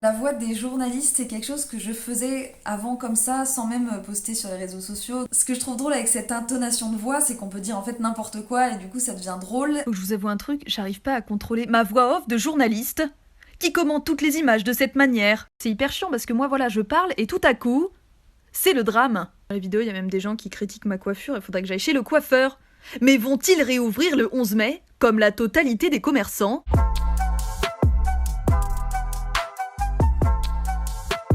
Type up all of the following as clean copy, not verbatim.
La voix des journalistes, c'est quelque chose que je faisais avant comme ça, sans même poster sur les réseaux sociaux. Ce que je trouve drôle avec cette intonation de voix, c'est qu'on peut dire en fait n'importe quoi et du coup ça devient drôle. Faut que je vous avoue un truc, j'arrive pas à contrôler ma voix off de journaliste qui commente toutes les images de cette manière. C'est hyper chiant parce que moi, voilà, je parle et tout à coup, c'est le drame. Dans les vidéos, il y a même des gens qui critiquent ma coiffure, il faudrait que j'aille chez le coiffeur. Mais vont-ils réouvrir le 11 mai, comme la totalité des commerçants?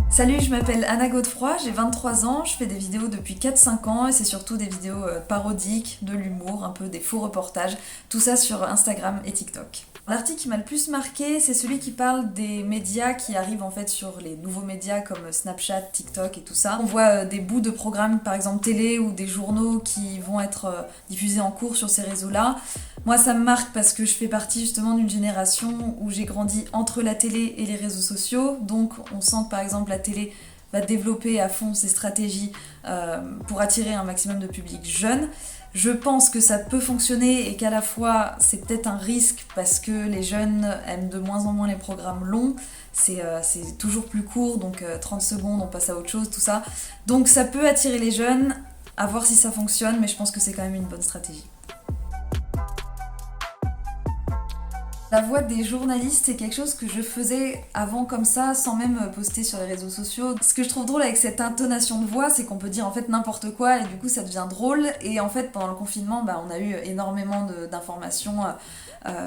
Salut, je m'appelle Anna Godefroy, j'ai 23 ans, je fais des vidéos depuis 4-5 ans et c'est surtout des vidéos parodiques, de l'humour, un peu des faux reportages, tout ça sur Instagram et TikTok. L'article qui m'a le plus marqué, c'est celui qui parle des médias qui arrivent en fait sur les nouveaux médias comme Snapchat, TikTok et tout ça. On voit des bouts de programmes par exemple télé ou des journaux qui vont être diffusés en cours sur ces réseaux-là. Moi ça me marque parce que je fais partie justement d'une génération où j'ai grandi entre la télé et les réseaux sociaux, donc on sent que par exemple la télé va développer à fond ses stratégies pour attirer un maximum de public jeune. Je pense que ça peut fonctionner et qu'à la fois c'est peut-être un risque parce que les jeunes aiment de moins en moins les programmes longs, c'est toujours plus court, donc 30 secondes on passe à autre chose, tout ça. Donc ça peut attirer les jeunes, à voir si ça fonctionne, mais je pense que c'est quand même une bonne stratégie. La voix des journalistes, c'est quelque chose que je faisais avant comme ça, sans même poster sur les réseaux sociaux. Ce que je trouve drôle avec cette intonation de voix, c'est qu'on peut dire en fait n'importe quoi et du coup ça devient drôle. Et en fait pendant le confinement, on a eu énormément d'informations.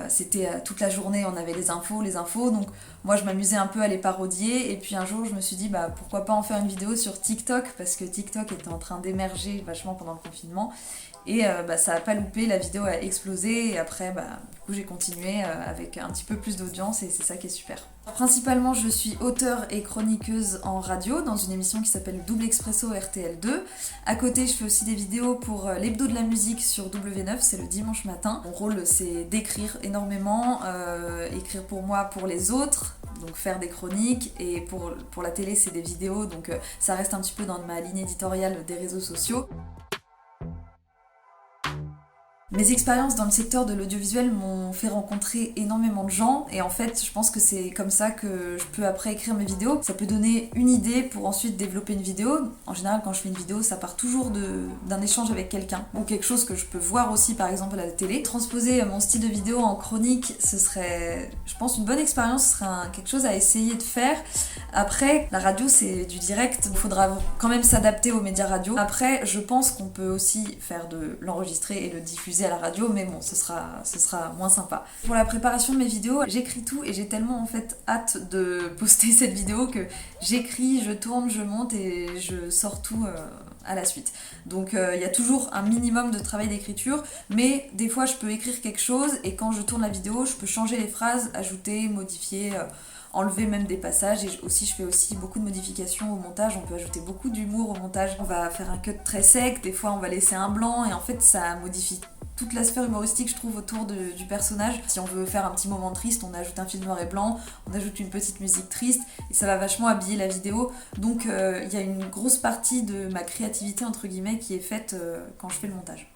C'était toute la journée, on avait les infos. Donc moi je m'amusais un peu à les parodier. Et puis un jour je me suis dit pourquoi pas en faire une vidéo sur TikTok, parce que TikTok était en train d'émerger vachement pendant le confinement. Et ça a pas loupé, la vidéo a explosé et après du coup j'ai continué avec un petit peu plus d'audience et c'est ça qui est super. Principalement je suis auteure et chroniqueuse en radio dans une émission qui s'appelle Double Expresso RTL2. À côté je fais aussi des vidéos pour l'hebdo de la musique sur W9, c'est le dimanche matin. Mon rôle c'est d'écrire énormément, écrire pour moi, pour les autres, donc faire des chroniques, et pour la télé c'est des vidéos, donc ça reste un petit peu dans ma ligne éditoriale des réseaux sociaux. Mes expériences dans le secteur de l'audiovisuel m'ont fait rencontrer énormément de gens et en fait je pense que c'est comme ça que je peux après écrire mes vidéos. Ça peut donner une idée pour ensuite développer une vidéo. En général quand je fais une vidéo ça part toujours d'un échange avec quelqu'un ou quelque chose que je peux voir aussi par exemple à la télé. Transposer mon style de vidéo en chronique, ce serait je pense une bonne expérience, ce serait quelque chose à essayer de faire. Après la radio c'est du direct, il faudra quand même s'adapter aux médias radio. Après je pense qu'on peut aussi faire de l'enregistrer et le diffuser à la radio, mais bon, ce sera moins sympa. Pour la préparation de mes vidéos, j'écris tout et j'ai tellement en fait hâte de poster cette vidéo que j'écris, je tourne, je monte et je sors tout à la suite. Donc il y a toujours un minimum de travail d'écriture, mais des fois je peux écrire quelque chose et quand je tourne la vidéo, je peux changer les phrases, ajouter, modifier, enlever même des passages, et aussi je fais aussi beaucoup de modifications au montage, on peut ajouter beaucoup d'humour au montage, on va faire un cut très sec, des fois on va laisser un blanc et en fait ça modifie toute la sphère humoristique je trouve autour du personnage. Si on veut faire un petit moment triste, on ajoute un film noir et blanc, on ajoute une petite musique triste et ça va vachement habiller la vidéo. Donc il y a une grosse partie de ma créativité entre guillemets qui est faite quand je fais le montage.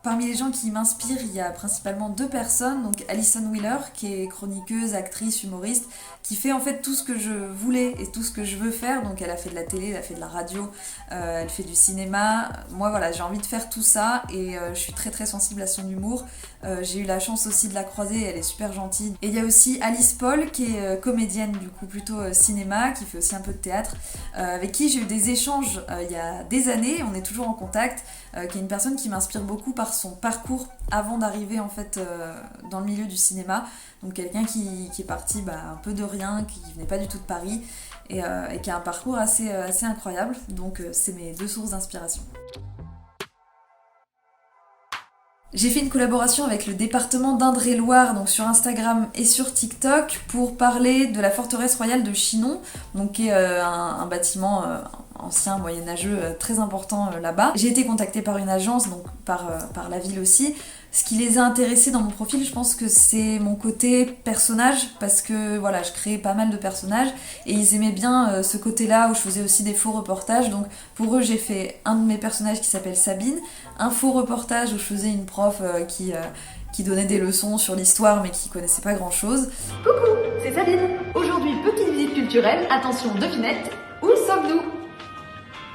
Parmi les gens qui m'inspirent, il y a principalement deux personnes, donc Alison Wheeler, qui est chroniqueuse, actrice, humoriste, qui fait en fait tout ce que je voulais et tout ce que je veux faire. Donc elle a fait de la télé, elle a fait de la radio, elle fait du cinéma. Moi voilà, j'ai envie de faire tout ça et je suis très très sensible à son humour. J'ai eu la chance aussi de la croiser, elle est super gentille. Et il y a aussi Alice Paul, qui est comédienne du coup plutôt cinéma, qui fait aussi un peu de théâtre, avec qui j'ai eu des échanges il y a des années, on est toujours en contact, qui est une personne qui m'inspire beaucoup par son parcours avant d'arriver en fait dans le milieu du cinéma. Donc quelqu'un qui est parti un peu de rien, qui venait pas du tout de Paris et qui a un parcours assez incroyable. Donc c'est mes deux sources d'inspiration. J'ai fait une collaboration avec le département d'Indre-et-Loire, donc sur Instagram et sur TikTok, pour parler de la forteresse royale de Chinon, donc qui est un bâtiment ancien moyenâgeux très important là-bas. J'ai été contactée par une agence, donc par la ville aussi. Ce qui les a intéressés dans mon profil, je pense que c'est mon côté personnage, parce que voilà, je créais pas mal de personnages et ils aimaient bien ce côté-là où je faisais aussi des faux reportages. Donc pour eux, j'ai fait un de mes personnages qui s'appelle Sabine, un faux reportage où je faisais une prof qui donnait des leçons sur l'histoire mais qui connaissaient pas grand chose. Coucou, c'est Sabine. Aujourd'hui, petite visite culturelle. Attention, devinette, où sommes-nous?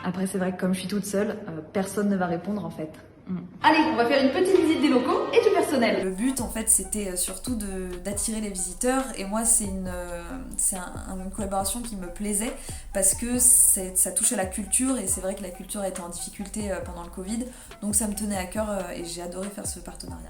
Après, c'est vrai que comme je suis toute seule, personne ne va répondre en fait. Allez, on va faire une petite visite des locaux et du personnel. Le but en fait c'était surtout d'attirer les visiteurs et moi c'est une collaboration qui me plaisait parce que ça touche à la culture et c'est vrai que la culture a été en difficulté pendant le Covid donc ça me tenait à cœur et j'ai adoré faire ce partenariat.